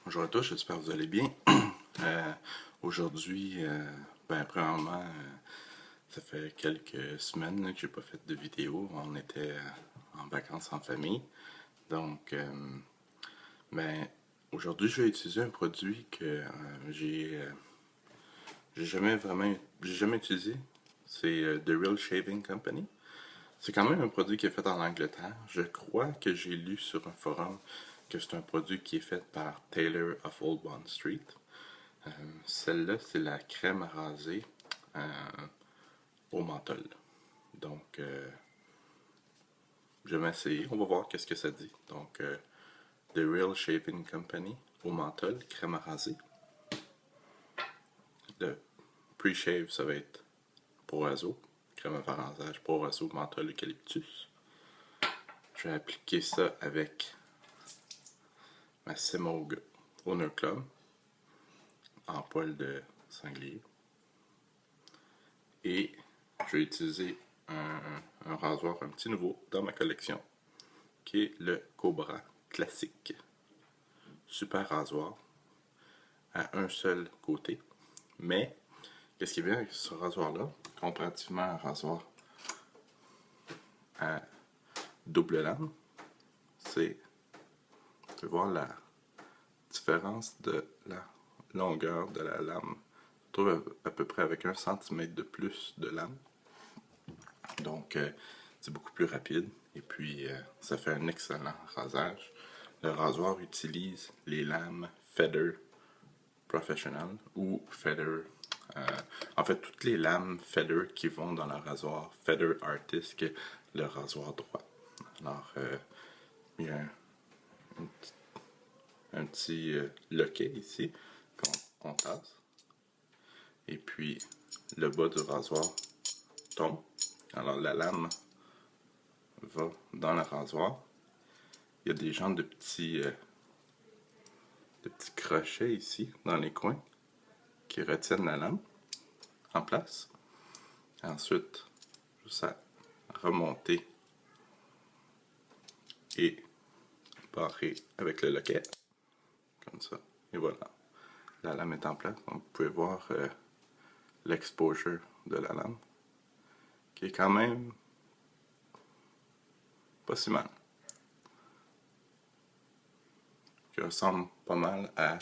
Bonjour à tous, j'espère que vous allez bien. Aujourd'hui, premièrement, ça fait quelques semaines là, que j'ai pas fait de vidéo. On était en vacances en famille. Donc, ben, aujourd'hui, je vais utiliser un produit que j'ai jamais utilisé. C'est The Real Shaving Company. C'est quand même un produit qui est fait en Angleterre. Je crois que j'ai lu sur un forum que c'est un produit qui est fait par Taylor of Old Bond Street. Celle-là, c'est la crème à raser euh, au menthol. Donc, je vais essayer. On va voir qu'est-ce que ça dit. Donc, The Real Shaving Company au menthol, crème à raser. Le pre-shave, ça va être Proraso, crème à rasage Proraso, menthol, eucalyptus. Je vais appliquer ça avec ma Semogue Honor Club en poil de sanglier. Et je vais utiliser un rasoir un petit nouveau dans ma collection qui est le Cobra classique. Super rasoir à un seul côté. Mais, qu'est-ce qui est bien avec ce rasoir-là, comparativement à un rasoir à double lame, c'est, vous pouvez voir la différence de la longueur de la lame. Je trouve à peu près avec 1 cm de plus de lame. Donc, c'est beaucoup plus rapide. Et puis, ça fait un excellent rasage. Le rasoir utilise les lames Feather Professional ou Feather. En fait, toutes les lames Feather qui vont dans le rasoir Feather Artist, qui est le rasoir droit. Alors, il y a un petit loquet ici qu'on tasse. Et puis, le bas du rasoir tombe. Alors, la lame va dans le rasoir. Il y a des genres de petits crochets ici, dans les coins, qui retiennent la lame en place. Et ensuite, juste à remonter et barrer avec le loquet, comme ça. Et voilà, la lame est en place. Donc, vous pouvez voir l'exposure de la lame, qui est quand même pas si mal. Qui ressemble pas mal à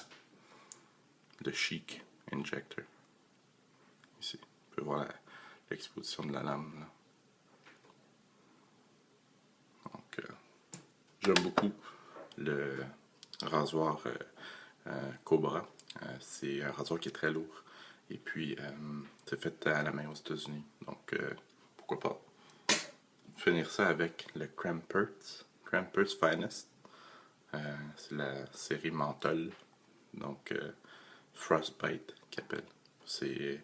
le Chic Injector. Ici, vous pouvez voir l'exposition de la lame. Là. Donc, j'aime beaucoup le rasoir Cobra. C'est un rasoir qui est très lourd. Et puis, c'est fait à la main aux États-Unis. Donc, pourquoi pas finir ça avec le Cramper's Finest. C'est la série menthol. Donc, Frostbite qui appelle. C'est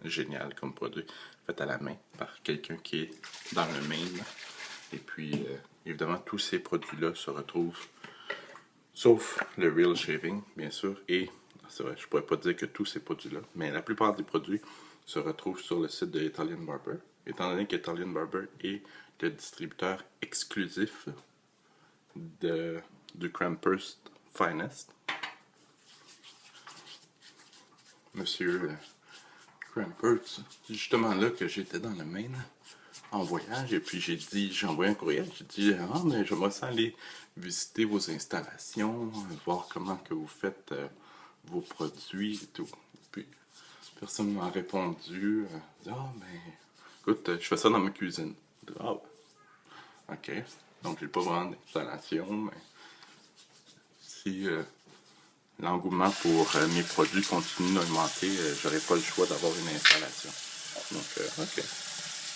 génial comme produit. Fait à la main par quelqu'un qui est dans le Maine. Et puis, évidemment, tous ces produits-là se retrouvent, sauf le Real Shaving, bien sûr. Et, c'est vrai, je pourrais pas dire que tous ces produits-là, mais la plupart des produits se retrouvent sur le site de Italian Barber. Étant donné qu'Italian Barber est le distributeur exclusif du Cramper's Finest, Monsieur Cramper's, c'est justement là que j'étais dans le Maine en voyage et puis j'ai envoyé un courriel, j'ai dit mais j'aimerais ça aller visiter vos installations, voir comment que vous faites vos produits et tout. Puis personne m'a répondu, écoute, je fais ça dans ma cuisine. Ah ouais. Ok, donc j'ai pas vraiment d'installation, mais si l'engouement pour mes produits continue d'augmenter, j'aurai pas le choix d'avoir une installation. Donc ok.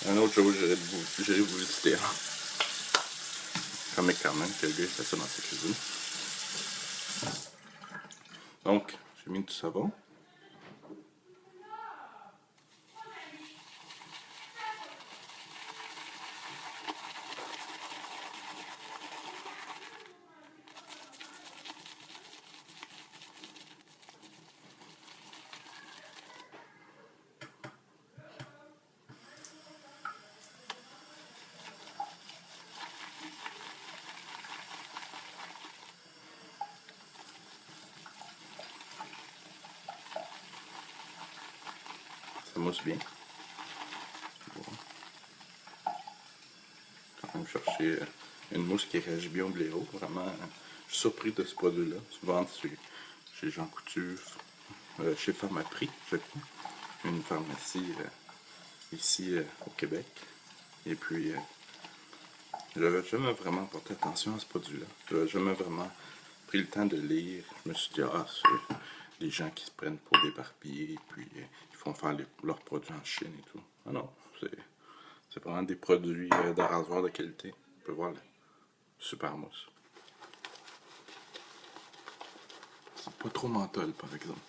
Un autre jour, j'irai vous visiter. Comme quand même que le gars fait ça dans sa cuisine. Donc, j'ai mis du savon. Ça mousse bien. Bon. Quand même chercher une mousse qui réagit bien au blaireau. Vraiment, je suis surpris de ce produit-là. Souvent, chez Jean Coutu, chez Pharmaprix, je crois. Une pharmacie ici au Québec. Et puis, j'avais jamais vraiment porté attention à ce produit-là. J'avais jamais vraiment pris le temps de lire. Je me suis dit, ah, c'est des gens qui se prennent pour des barbiers, puis ils font faire leurs produits en Chine et tout. Ah non, c'est vraiment des produits d'arrasoir de qualité. On peut voir la super mousse. C'est pas trop menthol, par exemple.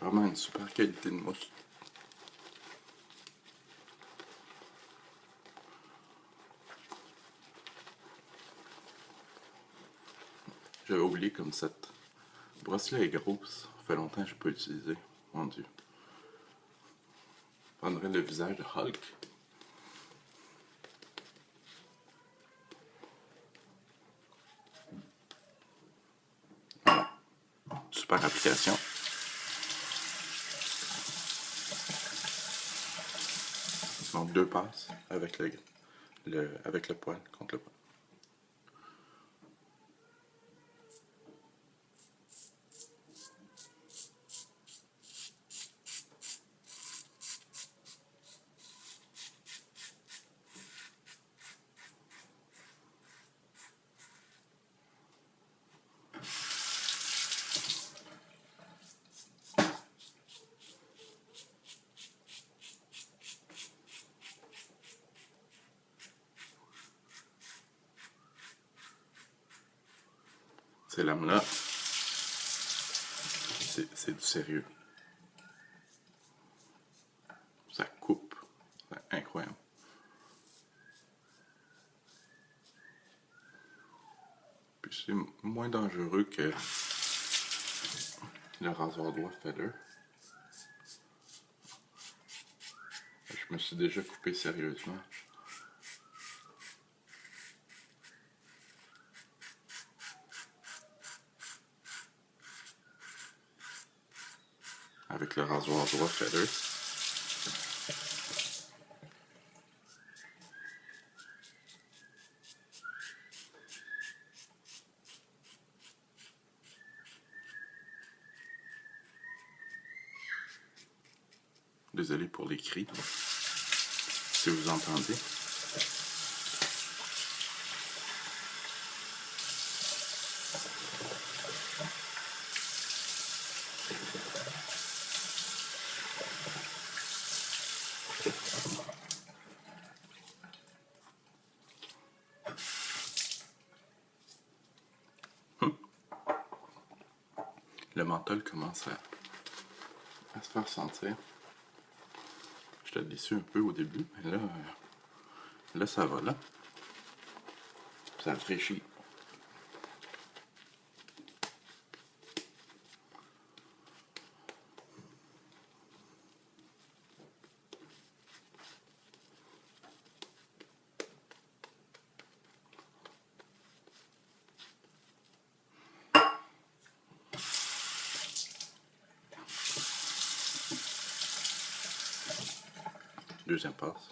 Vraiment une super qualité de mousse. J'avais oublié comme cette brosse-là est grosse. Ça fait longtemps que je peux utiliser. Mon Dieu. Je prendrais le visage de Hulk. Voilà. Super application. Donc 2 passes avec avec le poil contre le poil. Ces lames-là, c'est du sérieux. Ça coupe. C'est incroyable. Puis c'est moins dangereux que le rasoir doigt Feather. Je me suis déjà coupé sérieusement. Avec le rasoir doigt Feather. Désolé pour les cris, si vous entendez. Le menthol commence à se faire sentir. J'étais déçu un peu au début, mais là ça va là. Ça rafraîchit. Deuxième passe.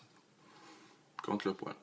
Contre le poil.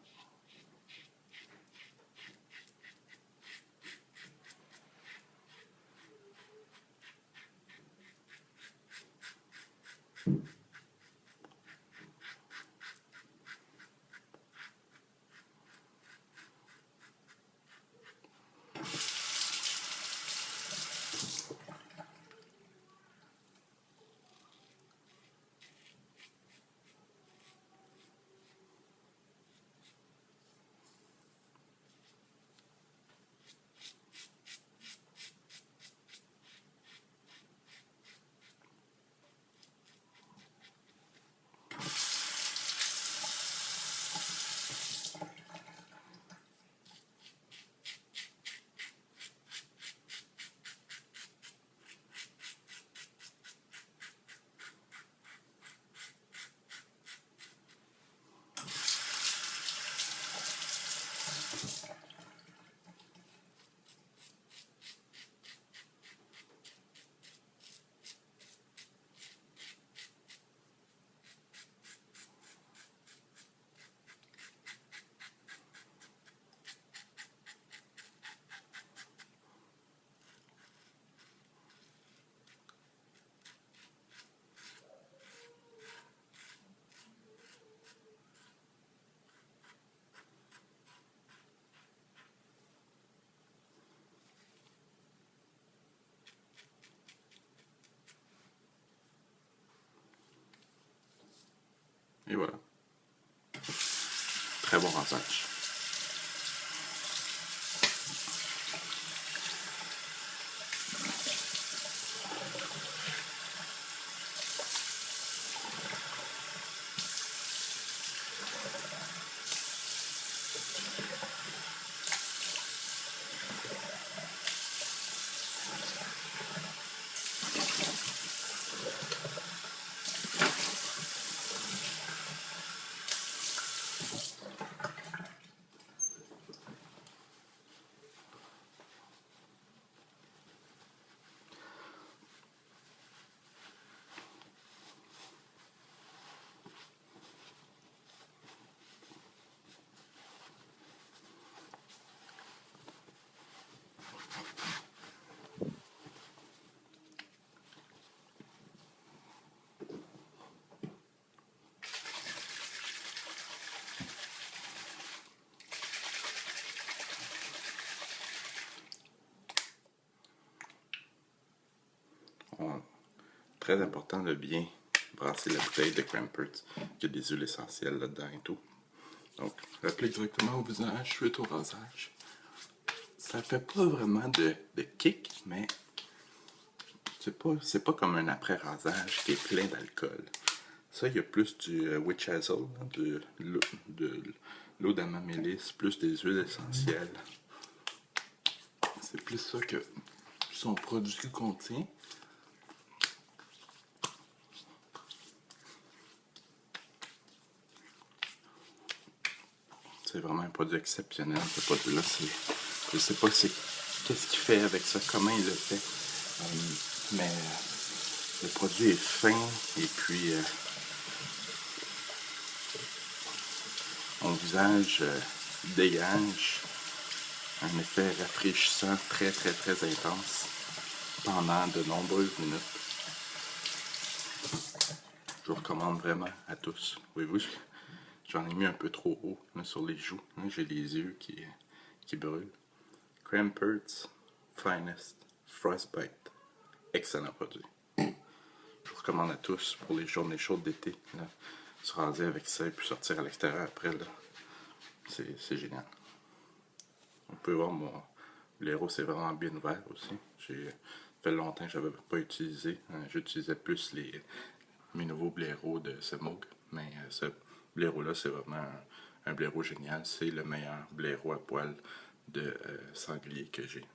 Et voilà. Très bon rasage. Très important de bien brasser la bouteille de Crampert. Il y a des huiles essentielles là-dedans et tout. Donc, j'applique directement au visage suite au rasage. Ça fait pas vraiment de kick, mais c'est pas comme un après-rasage qui est plein d'alcool. Ça, il y a plus du witch hazel, de l'eau d'amamélis, plus des huiles essentielles. C'est plus ça que son produit contient. C'est vraiment un produit exceptionnel, ce produit-là. Je sais pas qu'est-ce qu'il fait avec ça, comment il le fait. Mais le produit est fin et puis mon visage dégage un effet rafraîchissant très très très intense pendant de nombreuses minutes. Je vous recommande vraiment à tous. Voyez-vous, j'en ai mis un peu trop haut là, sur les joues. J'ai les yeux qui brûlent. Crampert's Finest Frostbite. Excellent produit. Je vous recommande à tous pour les journées chaudes d'été. Se raser avec ça et puis sortir à l'extérieur après. C'est génial. On peut voir mon blaireau, c'est vraiment bien ouvert aussi. Ça fait longtemps que je n'avais pas utilisé. J'utilisais plus mes nouveaux blaireaux de Semoog. Mais ce blaireau-là, c'est vraiment un blaireau génial. C'est le meilleur blaireau à poil de sanglier que j'ai.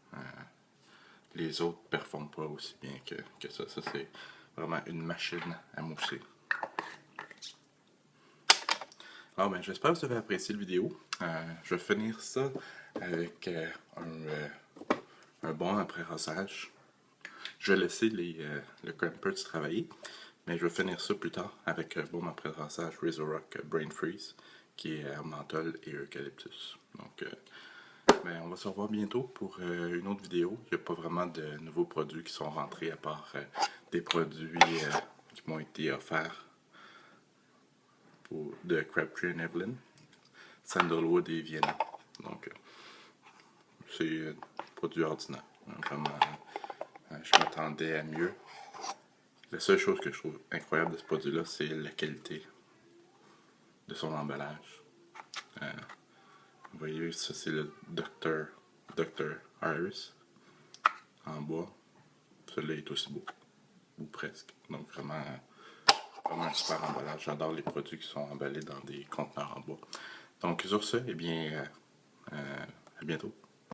Les autres ne performent pas aussi bien que ça. Ça, c'est vraiment une machine à mousser. Alors, ben, j'espère que vous avez apprécié la vidéo. Je vais finir ça avec un bon après-rasage. Je vais laisser le Crampert travailler, mais je vais finir ça plus tard avec un bon après-rasage Razorrock Brain Freeze, qui est menthol et eucalyptus. Donc, ben, on va se revoir bientôt pour une autre vidéo. Il n'y a pas vraiment de nouveaux produits qui sont rentrés à part des produits qui m'ont été offerts de Crabtree & Evelyn, Sandalwood et Vienna. Donc, c'est un produit ordinaire. Vraiment, je m'attendais à mieux. La seule chose que je trouve incroyable de ce produit-là, c'est la qualité de son emballage. Vous voyez, ça c'est le Dr. Iris en bois. Celui-là est aussi beau, ou presque. Donc vraiment un super emballage. J'adore les produits qui sont emballés dans des conteneurs en bois. Donc sur ce, eh bien, à bientôt.